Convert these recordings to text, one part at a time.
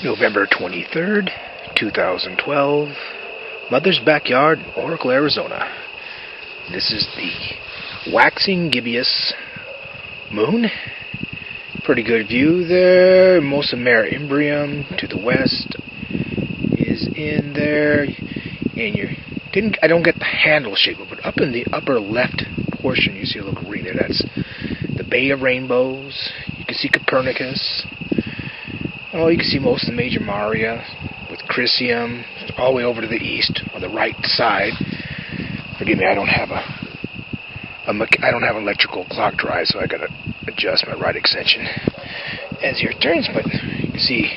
November 23rd, 2012, Mother's Backyard, Oracle, Arizona. This is the waxing gibbous moon. Pretty good view there. Most of Mare Imbrium to the west is in there. And I don't get the handle shape, but up in the upper left portion you see a little green there. That's the Bay of Rainbows. You can see Copernicus. Oh, you can see most of the Major Maria with Crisium all the way over to the east on the right side. Forgive me, I don't have an electrical clock drive, so I got to adjust my right extension as your turns. But you can see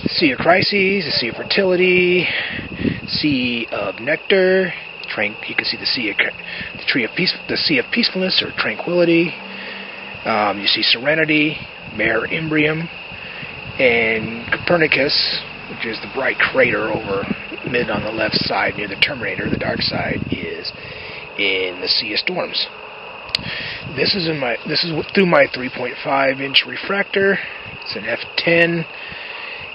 the Sea of Crises, the Sea of Fertility, Sea of Nectar. You can see the Sea of Peacefulness or Tranquility. You see Serenity, Mare Imbrium. And Copernicus, which is the bright crater over mid on the left side near the Terminator, the dark side, is in the Sea of Storms. This is through my 3.5-inch refractor. It's an f10,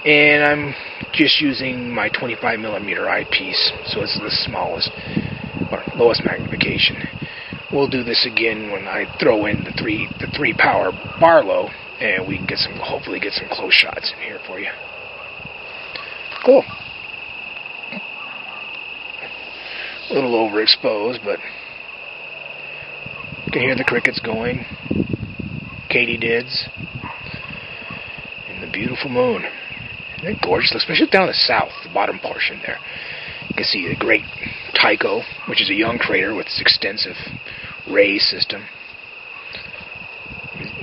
and I'm just using my 25mm eyepiece, so it's the smallest or lowest magnification. We'll do this again when I throw in the 3 power Barlow. And we can hopefully get some close shots in here for you. Cool. A little overexposed, but you can hear the crickets going, katydids, and the beautiful moon. They're gorgeous, especially down the south, the bottom portion there. You can see the great Tycho, which is a young crater with its extensive ray system.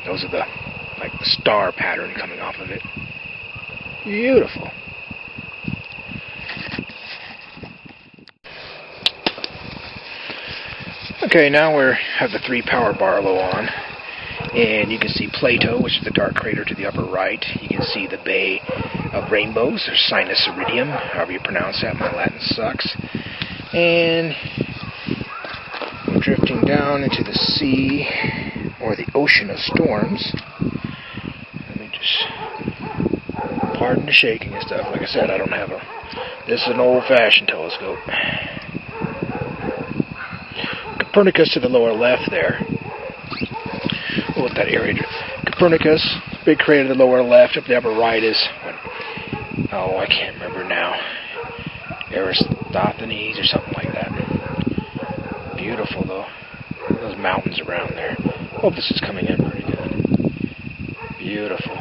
Those are the star pattern coming off of it. Beautiful. Okay, now we have the 3 power Barlow on, and you can see Plato, which is the dark crater to the upper right. You can see the Bay of Rainbows, or Sinus Iridium, however you pronounce that. My Latin sucks. And we're drifting down into the sea, or the Ocean of Storms. Pardon the shaking and stuff. Like I said, I don't have this is an old-fashioned telescope. Copernicus to the lower left there. We'll let that area. Copernicus, big crater to the lower left. Up the upper right is, I can't remember now. Eratosthenes or something like that. Beautiful though. Those mountains around there. Hope this is coming in pretty good. Beautiful.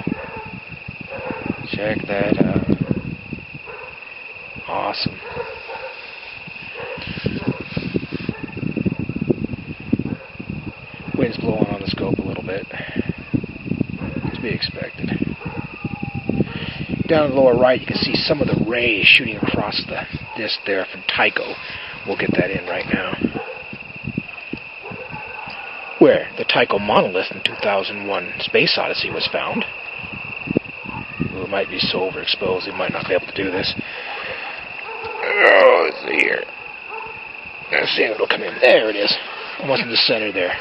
Check that out. Awesome. Wind's blowing on the scope a little bit. To be expected. Down the lower right, you can see some of the rays shooting across the disc there from Tycho. We'll get that in right now. Where the Tycho monolith in 2001 Space Odyssey was found. It might be so overexposed, it might not be able to do this. Oh, let's see here. Let's see if it'll come in. There it is. Almost in the center there.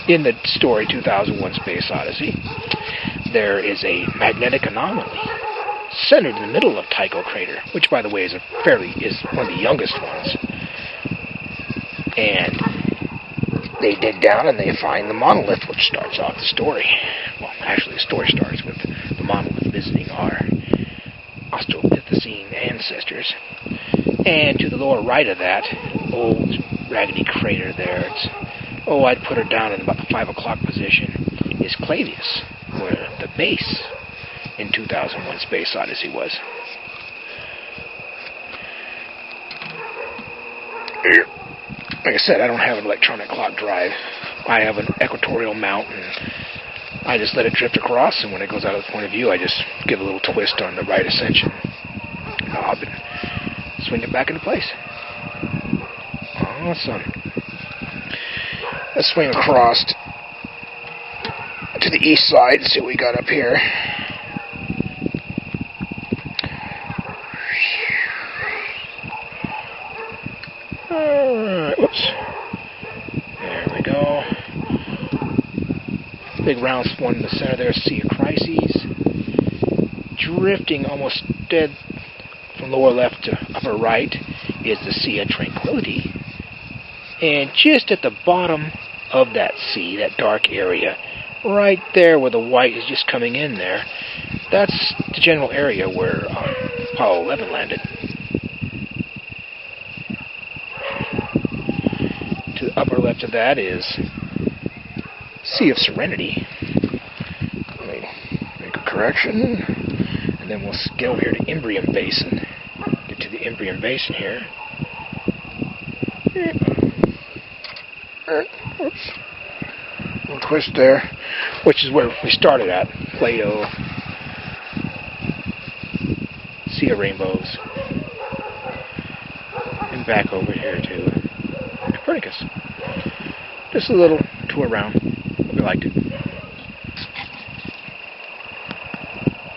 In the story 2001 Space Odyssey, there is a magnetic anomaly centered in the middle of Tycho crater, which, by the way, is one of the youngest ones. And they dig down and they find the monolith, which starts off the story. Well, actually, the story starts with the monolith visiting our Australopithecine ancestors. And to the lower right of that, old raggedy crater there, I'd put her down in about the 5 o'clock position, is Clavius, where the base in 2001 Space Odyssey was. Like I said, I don't have an electronic clock drive. I have an equatorial mount, and I just let it drift across, and when it goes out of the point of view, I just give a little twist on the right ascension knob and swing it back into place. Awesome. Let's swing across to the east side and see what we got up here. Alright, whoops. There we go. Big round one in the center there, Sea of Crises. drifting almost dead from lower left to upper right is the Sea of Tranquility. And just at the bottom of that sea, that dark area, right there where the white is just coming in there, that's the general area where Apollo 11 landed. To the upper left of that is Sea of Serenity. Let me make a correction. And then we'll get over here to Imbrium Basin. Get to the Imbrium Basin here. Oops. A little twist there. Which is where we started at. Plato. Sea of Rainbows. And back over here to Copernicus. Just a little tour around. Hope you liked it.